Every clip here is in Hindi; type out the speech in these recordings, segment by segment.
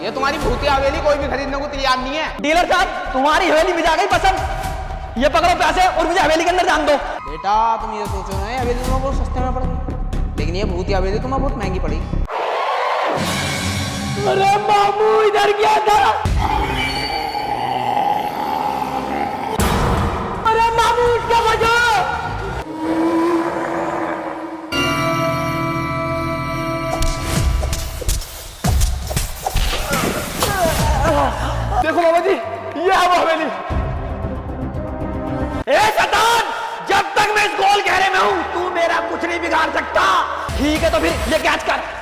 ये तुम्हारी भूतिया हवेली कोई भी खरीदने को तैयार नहीं है। डीलर साहब तुम्हारी हवेली मुझे आ गई पसंद, ये पकड़ो पैसे और मुझे हवेली के अंदर जान दो। बेटा तुम ये सोचो ना हवेली तुम्हें बहुत सस्ते में पड़ेगी, लेकिन ये भूतिया हवेली तुम्हें बहुत महंगी पड़ेगी। अरे मामू इधर क्या था? अरे मामू क्या बजा? देखो बाबा जी ये है वो हवेली। ए शैतान, जब तक मैं इस गोल घेरे में हूं तू मेरा कुछ नहीं बिगाड़ सकता। ठीक है तो फिर ये कैच कर।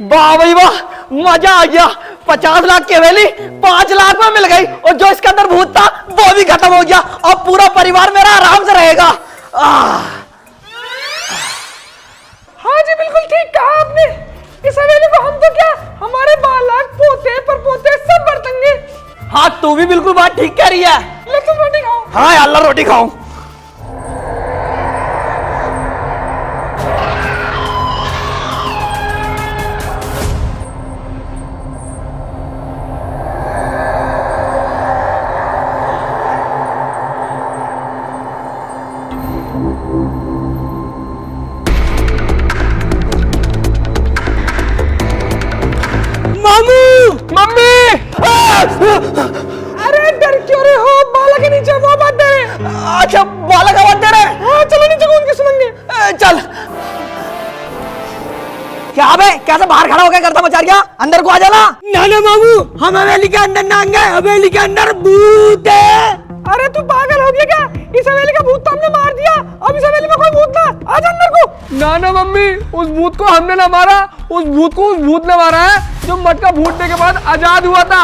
वाह भाई वाह, मजा आ गया। 50 लाख की हवेली 5 लाख में मिल गई और जो इसके अंदर भूत था वो भी खत्म हो गया। अब पूरा परिवार मेरा आराम से रहेगा। हाँ जी बिल्कुल ठीक कहा आपने। इस हवेली को हम तो क्या हमारे बालक पोते पर पोते सब बरतेंगे। हाँ तू भी बिल्कुल बात ठीक कह रही है। ले तुम रोटी खाओ। हाँ अल्लाह रोटी खाऊं। मम्मी अरे डर क्यों रहे हो? बालक के नीचे वो बात दे रहे। अच्छा बालक आवाज दे रहे। हाँ चलो नीचे कूद के सुनेंगे। चल। क्या बे कैसे बाहर खड़ा होकर करता मचा गया? अंदर को आ जाना। ना मामू हम हवेली के अंदर ना आएंगे, हवेली के अंदर भूत है। अरे तू पागल हो गया क्या? इस हवेली का भूत तो हमने मार दिया, अब इस हवेली में कोई भूत ना। आ जा अंदर को। ना मम्मी उस भूत को हमने ना मारा, उस भूत को उस भूत ने मारा है जो मटका फूटने के बाद आजाद हुआ था।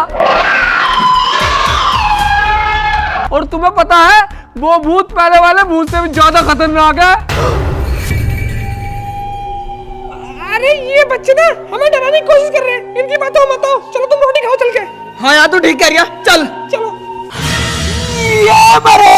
और तुम्हें पता है वो भूत पहले वाले भूत से भी ज्यादा खतरनाक है। अरे ये बच्चे ना हमें डराने की कोशिश कर रहे हैं, इनकी बातों मत आओ। चलो तुम रोटी खाओ चल के। हाँ यार तू ठीक कह रही है। चल चलो। ये मरे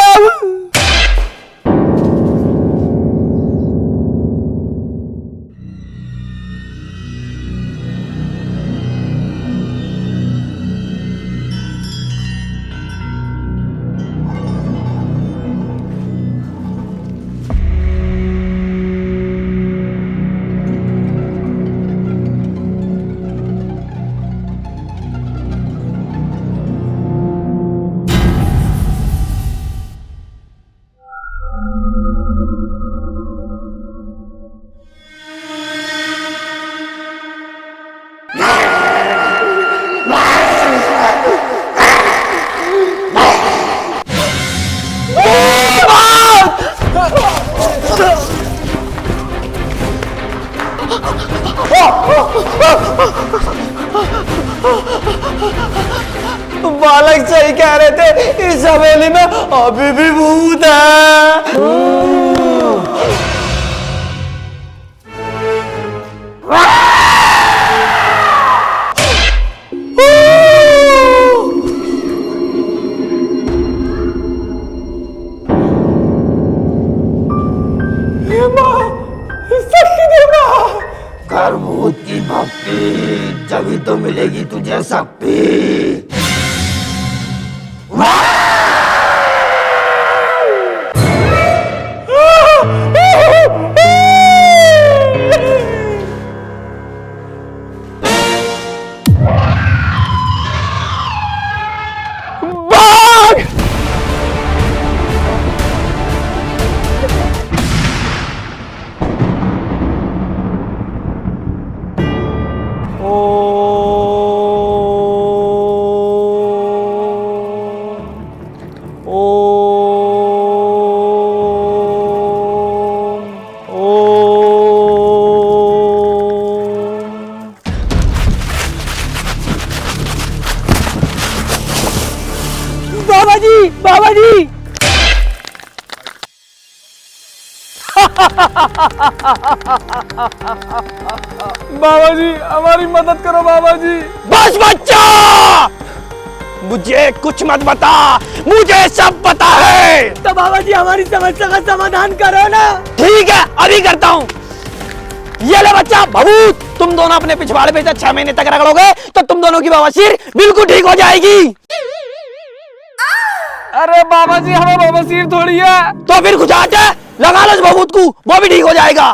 बालक सही कह रहे थे, इस हवेली में अभी भी भूत है। कर भूत की भक्ति, जभी तो मिलेगी तुझे शक्ति। बाबा जी। बाबा जी हमारी मदद करो बाबा जी। बस बच्चा, मुझे कुछ मत बता, मुझे सब पता है। तो बाबा जी हमारी समस्या का समाधान करो ना। ठीक है, अभी करता हूँ। ये ले बच्चा भभूत, तुम दोनों अपने पिछवाड़े पे 6 महीने तक रगड़ोगे तो तुम दोनों की बवासीर बिल्कुल ठीक हो जाएगी। अरे बाबा जी हमें बवासीर थोड़ी है। तो फिर खुजाट है, लगा लो इस भभूत को, वो भी ठीक हो जाएगा।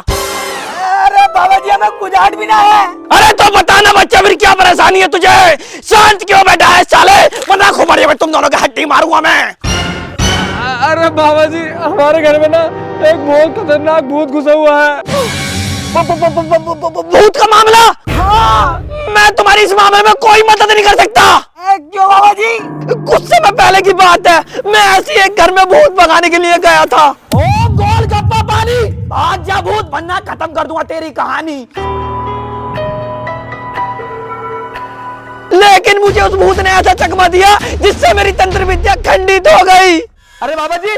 अरे बाबा जी हमें खुजाट भी ना है। अरे तो बताना बच्चा, फिर क्या परेशानी है तुझे? शांत क्यों बैठा है साले, वरना खोपड़ियों में तुम दोनों की हड्डी मारूंगा मैं। अरे बाबा जी हमारे घर में ना एक बहुत खतरनाक भूत घुसा हुआ है। भूत का मामला? हाँ। मैं तुम्हारी इस मामले में कोई मदद नहीं कर सकता। क्यों बाबा जी? कुछ समय पहले की बात है, मैं ऐसी एक घर में भूत भगाने के लिए गया था। ओ गोल गप्पा पानी, भाग जा भूत, वरना खत्म कर दूंगा तेरी कहानी। लेकिन मुझे उस भूत ने ऐसा चकमा दिया जिससे मेरी तंत्र विद्या खंडित हो गई। अरे बाबा जी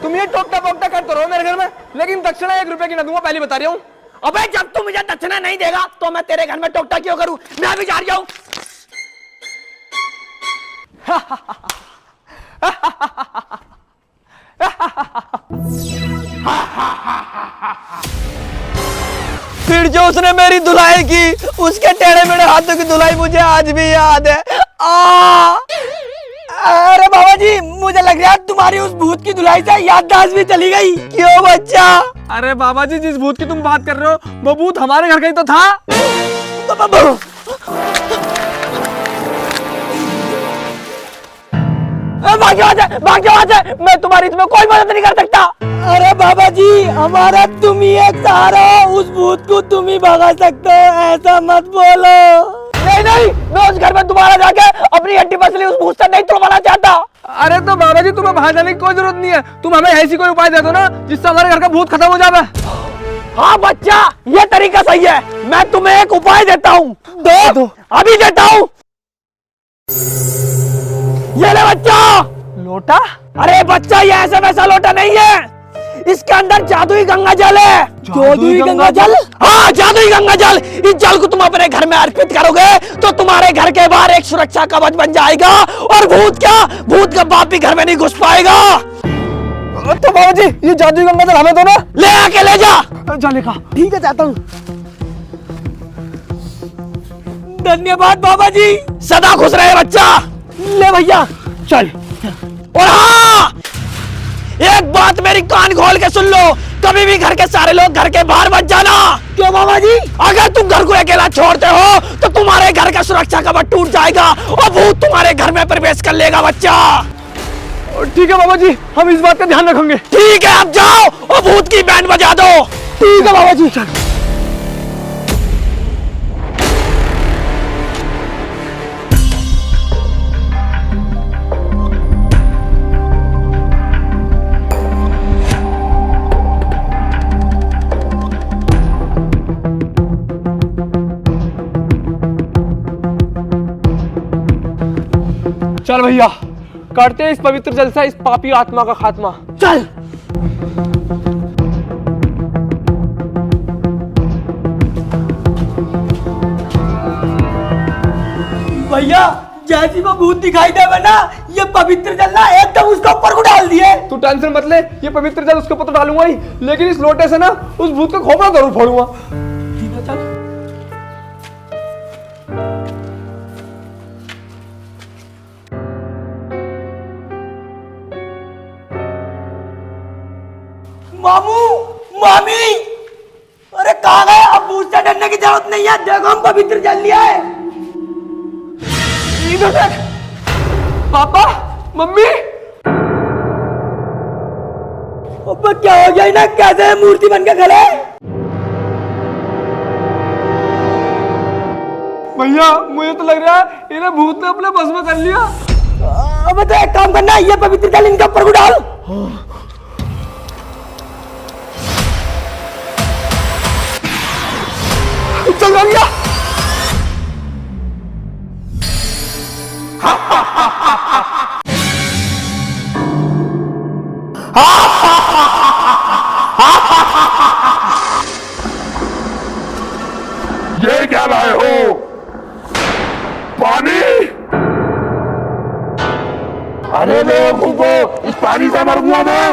तुम ये टोकता पोकता करते रहो मेरे घर में, लेकिन दक्षिणा 1 रुपए की ना दूंगा, पहले बता रहा हूँ। अबे जब तू मुझे दक्षिणा नहीं देगा तो मैं तेरे घर में टोकता क्यों करूं? मैं भी जा रहा हूं। फिर जो उसने मेरी धुलाई की, उसके टेढ़े मेढ़े हाथों की धुलाई मुझे आज भी याद है। अरे बाबा जी मुझे लग रहा है तुम्हारी उस भूत की धुलाई से याददाश्त भी चली गई। क्यों बच्चा? अरे बाबा जी जिस भूत की तुम बात कर रहे हो वो भूत हमारे घर का ही तो था। भाग जाओ, मैं तुम्हारी इसमें कोई मदद नहीं कर सकता। अरे बाबा जी हमारा तुम ही एक सहारा हो, उस भूत को तुम ही भगा सकते हो, ऐसा मत बोलो। नहीं, मैं उस घर में दोबारा जाके अपनी हड्डी पसली उस भूत से नहीं तोड़वाना चाहता। अरे तो बाबा जी तुम्हें बाहर जाने की कोई जरूरत नहीं है, तुम हमें ऐसी कोई उपाय दे दो ना जिससे हमारे घर का भूत खत्म हो जाए। हाँ बच्चा, ये तरीका सही है, मैं तुम्हें एक उपाय देता हूँ। दो अभी देता हूँ। ये ले बच्चा। लोटा? अरे बच्चा ये ऐसा वैसा लोटा नहीं है, इसके अंदर जादुई गंगा जल है। जादुई गंगा जल? हाँ जादुई गंगा जल। इस जल को तुम अपने घर में अर्पित करोगे तो तुम्हारे घर के बाहर एक सुरक्षा कवच बन जाएगा और भूत का बाप भी घर में नहीं घुस पाएगा। तो बाबा जी ये जादुई गंगा जल हमें दो ना। ले आके ले जा। जाने का ठीक है, जाता हूँ। धन्यवाद बाबा जी। सदा खुश रहे बच्चा। ले भैया चल। और हाँ, एक बात मेरी कान खोल के सुन लो, कभी भी घर के सारे लोग घर के बाहर मत जाना। क्यों बाबा जी? अगर तुम घर को अकेला छोड़ते हो तो तुम्हारे घर का सुरक्षा कवच टूट जाएगा और भूत तुम्हारे घर में प्रवेश कर लेगा बच्चा। ठीक है बाबा जी, हम इस बात का ध्यान रखेंगे। ठीक है, अब जाओ और भूत की बैंड बजा दो। ठीक है बाबा जी। चल भैया करते हैं इस पवित्र जल से इस पापी आत्मा का खात्मा। चल। भैया जैसी वो भूत दिखाई दे ना, ये पवित्र जल ना एकदम उसके ऊपर को डाल दिए। तू टेंशन मत ले, ये पवित्र जल उसके ऊपर तो डालूंगा ही, लेकिन इस लोटे से ना उस भूत का खोपड़ा जरूर फोड़ूंगा। ठीक है चल। मामू मामी, अरे कहाँ गए? अब भूत से डरने की जरूरत नहीं है, देखो हम पवित्र जल लिया है। इधर देख। पापा मम्मी, अबे क्या हो गया ना, कैसे मूर्ति बन के खड़े? भैया मुझे तो लग रहा है इन्हें भूत ने अपने बस में कर लिया। अबे तो एक काम करना, ये पवित्र जल इनके ऊपर को डाल। चल भैया। ये क्या लाए हो? पानी? अरे बेवकूफो, इस पानी से मरूंगा मैं।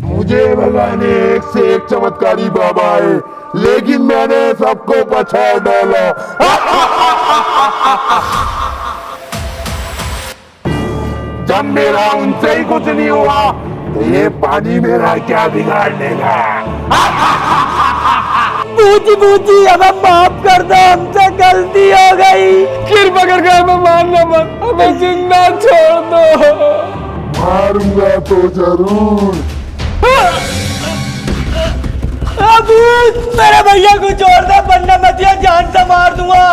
मुझे भगाने एक से एक चमत्कारी बाबा है, लेकिन मैंने सबको पछाड़ डाला। जब मेरा उनसे ही कुछ नहीं हुआ तो ये पानी मेरा क्या बिगाड़ लेगा? बूजी बूजी हमें माफ कर दो, हमसे गलती हो गई। कृपा करके हमें मारना मत, हमें जिंदा छोड़ दो। मारूंगा तो जरूर। भूत मेरे भैया को छोड़ दे, वरना मैं तुझे जान से मार दूंगा।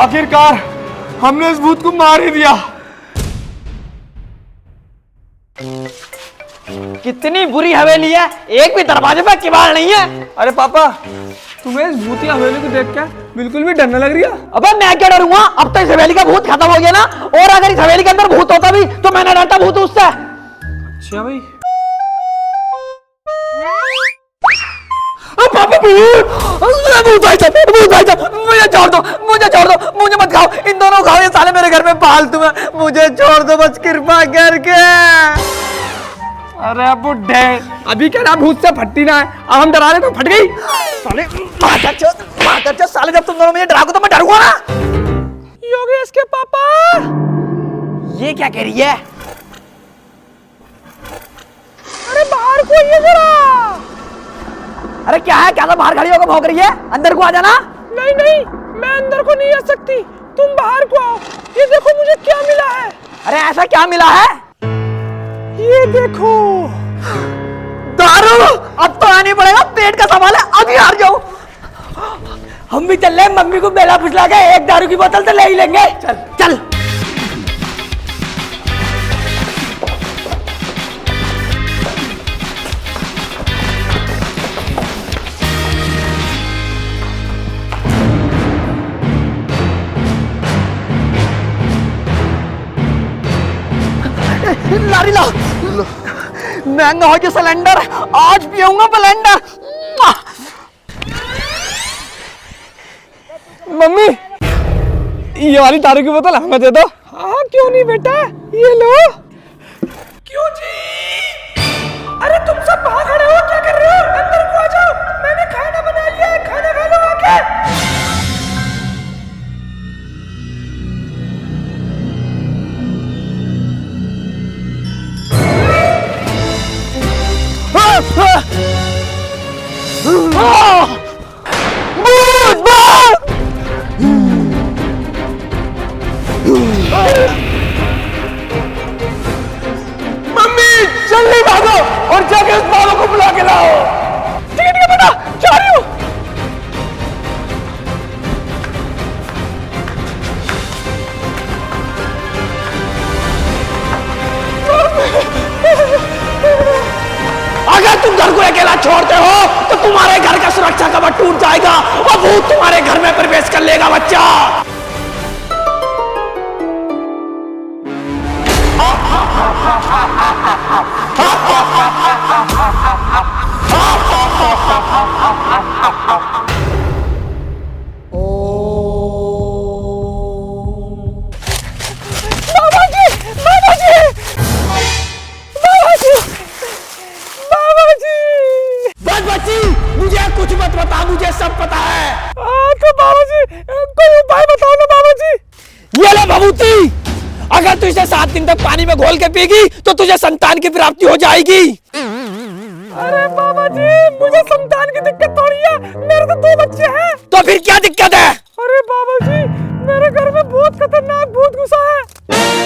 आखिरकार हमने इस भूत को मार ही दिया। कितनी बुरी हवेली है, एक भी दरवाजे पे किवाड़ नहीं है। अरे पापा, तुम्हें इस भूतिया हवेली को देख के बिल्कुल भी डर न लग रही है? अबे मैं क्या डरूंगा, अब तो इस हवेली का भूत खत्म हो गया ना। और अगर इस हवेली के अंदर भूत होता भी तो मैं ना डरता भूत उससे। अच्छा भाई। पापा भूत भाई साहब, मुझे छोड़ दो, मुझे छोड़ दो, मुझे मत खाओ, इन दोनों खाओ, ये साले मेरे घर में पालतू है, मुझे छोड़ दो बस कृपा करके। अरे बुड्ढे, अभी क्या ना भूत से फटती ना है, अब हम डरा रहे तो फट गई। साले मादरचोद, साले जब तुम दोनों मुझे डराओगे तो मैं डरूंगा ना। योगेश के पापा, ये क्या कह रही है? अरे बाहर को आइए जरा। अरे क्या है, क्या तो बाहर खड़ी होकर भौंक रही है? अंदर को आ जाना। नहीं नहीं, मैं अंदर को नहीं आ सकती, तुम बाहर को आओ। ये देखो मुझे क्या मिला है। अरे ऐसा क्या मिला है? ये देखो दारू। अब तो आनी पड़ेगा, पेट का सवाल है, अभी हार जाऊं। हम भी चल रहे, मम्मी को बेला फुसला के एक दारू की बोतल तो ले ही लेंगे। चल चल। लारी ला, महंगा हो जो सिलेंडर, आज पियूंगा ब्लेंडर। मम्मी, ये वाली दारू की बोतल हमें दे दो। हाँ क्यों नहीं बेटा, ये लो। क्यों जी? अरे तुम सब बाहर खड़े हो, क्या कर रहे हो? अंदर को आ जाओ, मैंने खाना बना लिया है, खाना खा लो आके। मम्मी जल्दी भागो और जाके उस बालों को बुला के लाओ। ठीक है बेटा, जा रही हूँ। अगर तुम घर को अकेला छोड़ते हो तो तुम्हारे घर का सुरक्षा कवच टूट जाएगा और भूत तुम्हारे घर में प्रवेश कर लेगा बच्चा। मुझे कुछ मत बता, मुझे सब पता है। तो बाबूजी कोई उपाय बताओ ना बाबूजी। ये ले भभूति, अगर तू इसे 7 दिन तक पानी में घोल के पीगी तो तुझे संतान की प्राप्ति हो जाएगी। अरे बाबाजी, मुझे संतान की दिक्कत थोड़ी है, मेरे तो 2 बच्चे हैं। तो फिर क्या दिक्कत है? अरे बाबाजी, मेरे घर में बहुत खतरनाक भूत घुसा है।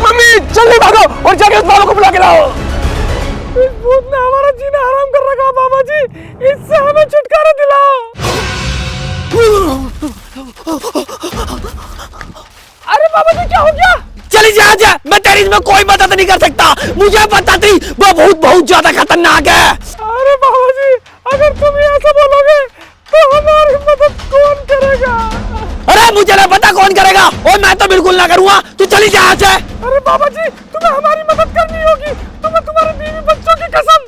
मम्मी जल्दी भागो और जाके उस बाबा को बुला के लाओ। इस भूत ने हमारा जीना हराम कर रखा। बाबा जी इससे हमें छुटकारा दिलाओ। अरे बाबा जी क्या हो गया? चली जा, मैं तेरी इसमें कोई मदद नहीं कर सकता। मुझे पता थी वो भूत बहुत ज्यादा खतरनाक है। अरे बाबा जी अगर तुम ही ऐसा बोलोगे तो हमारी मदद कौन करेगा? अरे मुझे नहीं पता कौन करेगा और मैं तो बिल्कुल ना करूँगा। तू चली जा यहाँ से। अरे बाबा जी तुम्हें हमारी मदद करनी होगी। तुम्हें तुम्हारे बीवी बच्चों की कसम।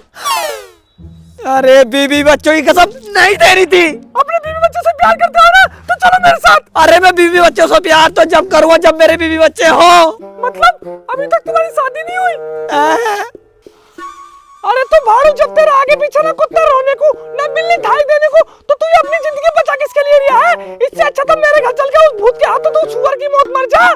अरे बीवी बच्चों की कसम नहीं दे रही थी। अपने बीवी बच्चों से प्यार करते हो ना तो चलो मेरे साथ। अरे मैं बीवी बच्चों से प्यार तो जब करूँगा जब मेरे बीवी बच्चे हो। मतलब अभी तक तुम्हारी शादी नहीं हुई? अरे तो भाड़ू जब तेरा आगे पीछे ना कुत्ता रोने को ना बिल्ली ढाई देने को तो तू अपनी जिंदगी बचा किसके लिए रिया है? इससे अच्छा तो मेरे घर चल के उस भूत के हाथों तो सुअर की मौत मर जा।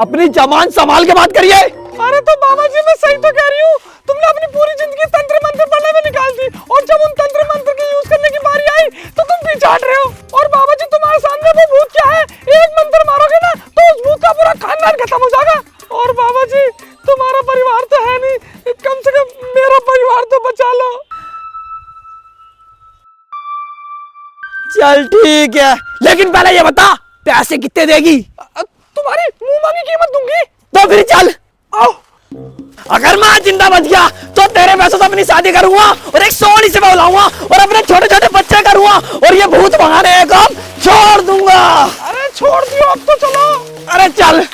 अपनी जबान संभाल के बात करिए। अरे तो बाबा जी मैं सही तो कह रही हूँ। तुमने अपनी पूरी जिंदगी तंत्र मंत्र पढ़ने में निकाल दी और जब उन तंत्र मंत्र के यूज करने की बारी आई तो तुम पीछे हट रहे हो। और बाबा जी तुम्हारे सामने वो भूत क्या है? एक मंत्र मारोगे ना तो उस भूत का पूरा खानदान खत्म हो जाएगा। और बाबा जी तुम्हारा परिवार तो है नहीं, कम से कम मेरा परिवार तो बचा लो। चल ठीक है, लेकिन पहले ये बता पैसे कितने देगी? तुम्हारी मुंह मांगी कीमत दूंगी। तो फिर चल। आओ। अगर मैं जिंदा बच गया तो तेरे पैसों से अपनी शादी करूंगा और एक सोनी से बुलाऊंगा और अपने छोटे छोटे बच्चे करूंगा और ये भूत भगाने का काम छोड़ दूंगा। अरे छोड़ दियो अब तो चलो। अरे चल।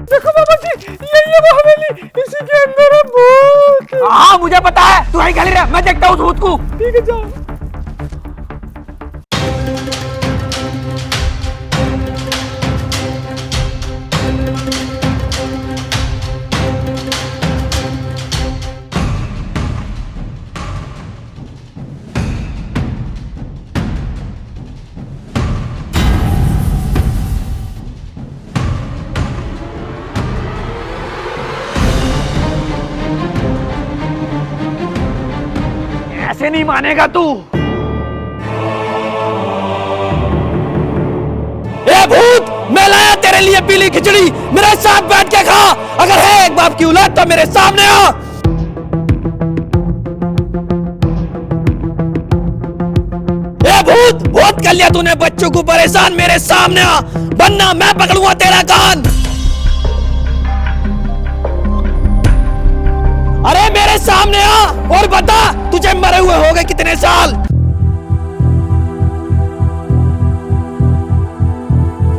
देखो बाबा जी यही है वो हवेली, इसी के अंदर है भूत। हाँ मुझे पता है, तू यहीं खाली रह, मैं देखता हूँ उस भूत को। ठीक है जाओ। ऐसे नहीं मानेगा तू। ए भूत, मैं लाया तेरे लिए पीली खिचड़ी, मेरे साथ बैठ के खा। अगर है एक बाप की औलाद तो मेरे सामने आ। ए भूत, बहुत कर लिया तूने बच्चों को परेशान, मेरे सामने आ वरना मैं पकड़ूंगा तेरा कान। अरे मेरे सामने आ और बता तुझे मरे हुए हो गए कितने साल?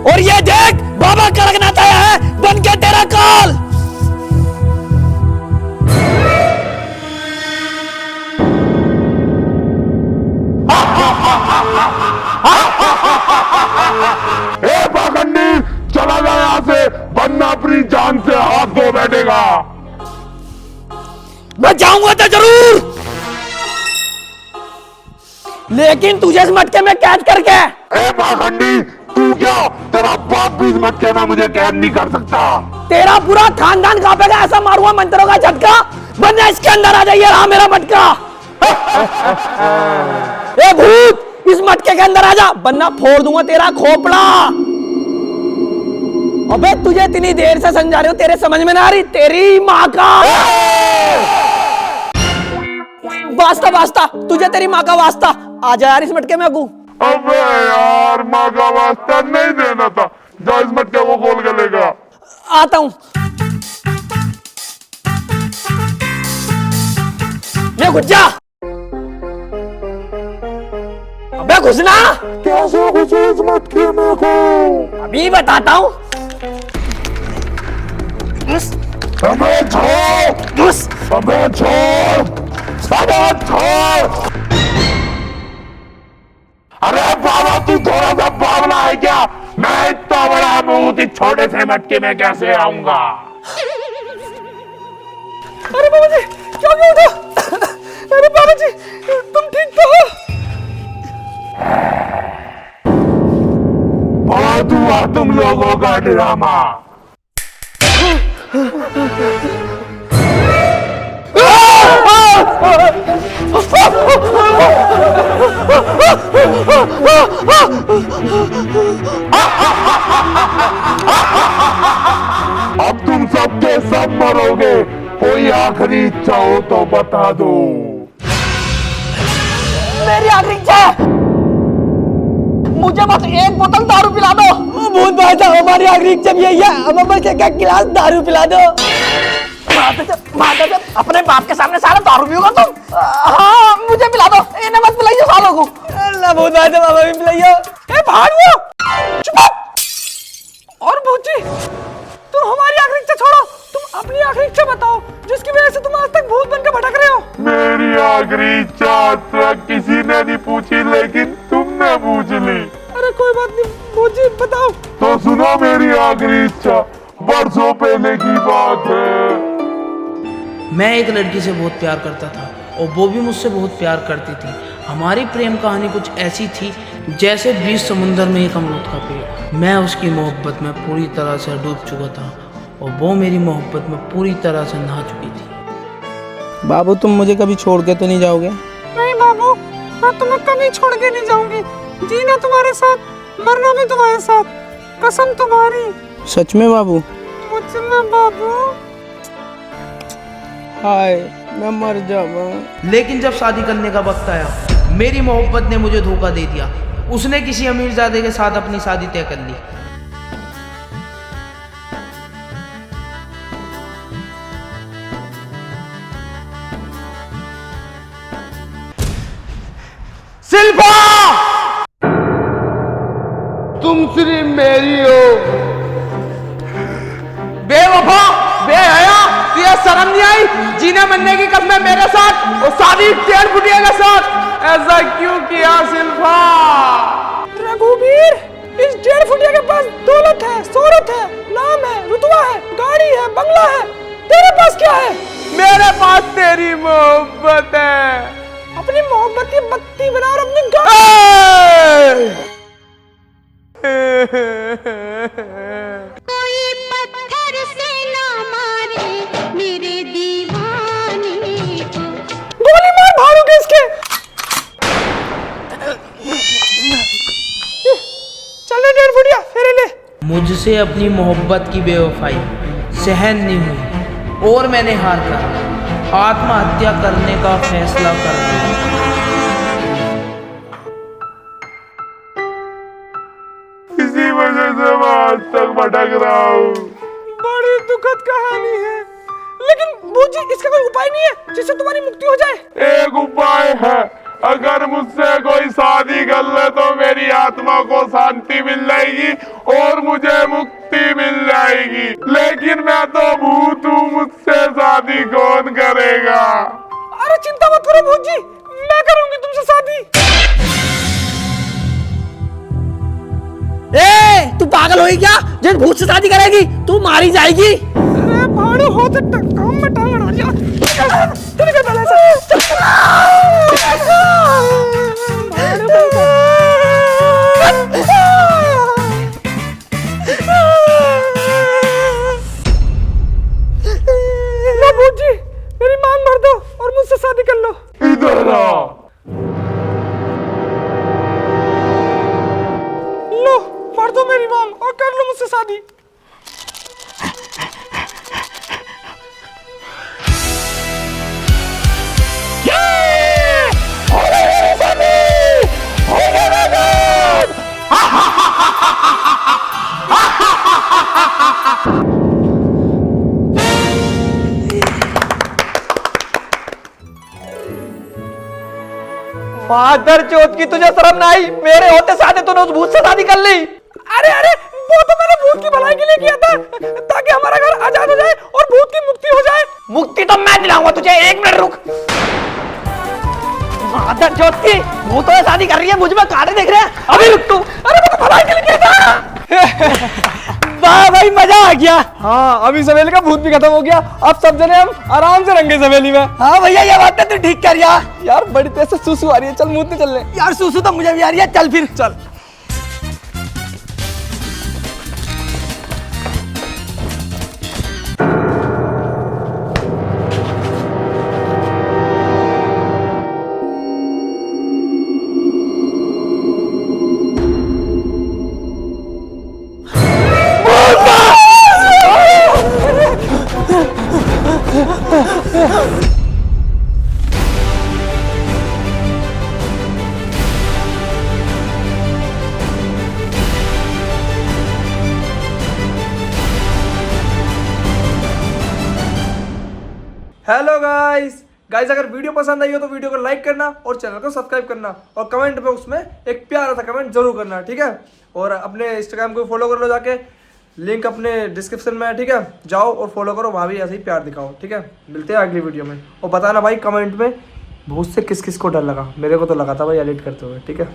और ये देख बाबा कड़कना तैयार है बन के तेरा काल। ए पाखंडी चला जा यहाँ से वरना अपनी जान से हाथ धो बैठेगा। मैं जाऊंगा तो जरूर, लेकिन तुझे इस मटके में कैद करके। ए पाखंडी तू क्या, तेरा बाप भी इस मटके में मुझे कैद नहीं कर सकता। तेरा पूरा खानदान कांपेगा, ऐसा मारूंगा मंत्रों का झटका वरना इसके अंदर आ जाइए। रहा मेरा मटका। ए भूत इस मटके के अंदर आ जा वरना फोड़ दूंगा तेरा खोपड़ा। अबे तुझे इतनी देर से समझा रहे हो, तेरे समझ में ना आ रही? तेरी माँ का वास्ता, वास्ता तुझे तेरी माँ का वास्ता। आ जा यार इस मटके में अगू। अबे यार माँ का वास्ता नहीं देना था, जा इस मटके को खोल के लेगा। आता हूं। ये घुस जा। अबे घुसना। कैसे घुसे इस मटके में को? अभी बताता हूं। अबे छोड़, घुस। अबे छोड़, अबे छोड़। अरे बाबा तू थोड़ा सा बावला है क्या? मैं इतना बड़ा भूत इस छोटे से मटके में कैसे आऊंगा? अरे बाबा जी क्या हो गया? अरे बाबा जी तुम ठीक तो हो? बहुत हुआ तुम लोगों का ड्रामा। अब तुम सबके सब मरोगे। कोई आखिरी इच्छा हो तो बता दो। मेरी आखिरी इच्छा है, मुझे बस एक बोतल दारू पिला दो। भूत भाई साहब, हमारी आखिरी इच्छा भी यही है, हमें बस एक गिलास दारू पिला दो। अपने बाप के सामने सारा दारू पियोगा तुम? हाँ, मुझे पिला दो, इन्हें मत पिलाइए सालों को। अल्लाह भूत भाई साहब, हमें भी पिलाइए। ए भाड़ुआ, चुप। और भूची, तुम हमारी आखिरी इच्छा छोड़ो, तुम अपनी आखिरी इच्छा बताओ, जिसकी वजह से तुम आज तक भूत बनकर भटक रहे हो। मेरी आखिरी इच्छा आज तक किसी ने नहीं पूछी, लेकिन तुमने पूछ ली। अरे कोई बात नहीं भूजी, बताओ। तो सुनो मेरी आखिरी इच्छा, बरसों पहले की बात है। मैं एक लड़की से बहुत प्यार करता था और वो भी मुझसे बहुत प्यार करती थी। हमारी प्रेम कहानी कुछ ऐसी थी जैसे बीच समुंदर में एक अमरूद का पेड़। मैं उसकी मोहब्बत में पूरी तरह से डूब चुका था और वो मेरी मोहब्बत में पूरी तरह से नहा चुकी थी। बाबू, तुम मुझे कभी छोड़ के तो नहीं जाओगे? नहीं बाबू, मैं तुम्हें कभी छोड़ के नहीं जाऊंगी। जीना तुम्हारे साथ, मरना भी तुम्हारे साथ, कसम तुम्हारी। सच में बाबू? मुझसे ना बाबू। हाय, मैं मर जाऊंगा। लेकिन जब शादी करने का वक्त आया, मेरी मोहब्बत ने मुझे धोखा दे दिया। उसने किसी अमीरजादे के साथ अपनी शादी तय कर ली। शिल्पा, तुम सिर्फ मेरी हो। बेवफा, बेहया, तुझे शर्म नहीं आई? जीने मरने की कसम मेरे साथ और शादी 1.5 फुटिया के साथ। ऐसा क्यों किया शिल्पा? रघुवीर, इस 1.5 फुटिया के पास दौलत है, शोहरत है, नाम है, रुतबा है, गाड़ी है, बंगला है। तेरे पास क्या है? मेरे पास तेरी मोहब्बत है। अपनी मोहब्बत की बत्ती बना और अपनी कोई पत्थर से ना मारे मेरे दीवाने को। गोली मार भाड़ू के इसके। चल 1.5 फुटिया फेरे ले। मुझसे अपनी मोहब्बत की बेवफाई सहन नहीं हुई और मैंने हार कर आत्महत्या करने का फैसला कर लिया। इसी वजह से मैं आज तक भटक रहा हूँ। बड़ी दुखद कहानी है, लेकिन भूजी, इसका कोई उपाय नहीं है जिससे तुम्हारी मुक्ति हो जाए? एक उपाय है, अगर मुझसे कोई शादी कर ले तो मेरी आत्मा को शांति मिल जाएगी और मुझे मुक्ति मिल जाएगी। लेकिन मैं तो भूत हूँ, मुझसे शादी कौन करेगा? अरे चिंता मत करो भूजी, मैं करूंगी तुमसे शादी। ए, तू पागल होगी क्या? जिस भूत से शादी करेगी तू मारी जाएगी। अरे भाड़ू हो तो काम में टांग अड़ा दिया। तूने क्या डाला ऐसा? ना भूजी, मेरी मांग भर दो और मुझसे शादी कर लो। इधर आ। लो, भर दो मेरी मांग और कर लो मुझसे शादी। मादर चौथ की, तुझे शर्म ना आई? मेरे होते साथे तूने उस भूत से शादी कर ली। अरे अरे, वो तो मैंने भूत की भलाई के लिए किया था, ताकि हमारा घर आजाद हो जाए और भूत की मुक्ति हो जाए। मुक्ति तो मैं दिलाऊंगा तुझे, 1 मिनट रुक। मादर चौथ की, भूतों से शादी कर रही है, मुझ में कांटे देख रहे हैं। अभी रुक तू। अरे मैं तो भलाई के लिए किया था। वाह भाई, मजा आ गया। हाँ, अभी सवेली का भूत भी खत्म हो गया। अब सब जने हम आराम से रंगे सवेली में। हाँ भैया, ये बात तू ठीक कर यार बड़ी तेज से सुसु आ रही है, चल मूतने चल ले। यार सुसु तो मुझे भी आ रही है, चल फिर चल। हेलो गाइस अगर वीडियो पसंद आई हो तो वीडियो को लाइक करना और चैनल को सब्सक्राइब करना और कमेंट में उसमें एक प्यारा सा कमेंट जरूर करना, ठीक है। और अपने इंस्टाग्राम को फॉलो कर लो जाके, लिंक अपने डिस्क्रिप्शन में है, ठीक है। जाओ और फॉलो करो, वहाँ भी ऐसे ही प्यार दिखाओ, ठीक है। मिलते हैं अगली वीडियो में। और बताना भाई कमेंट में भूत से किस किस को डर लगा। मेरे को तो लगा था भाई एडिट करते हुए, ठीक है।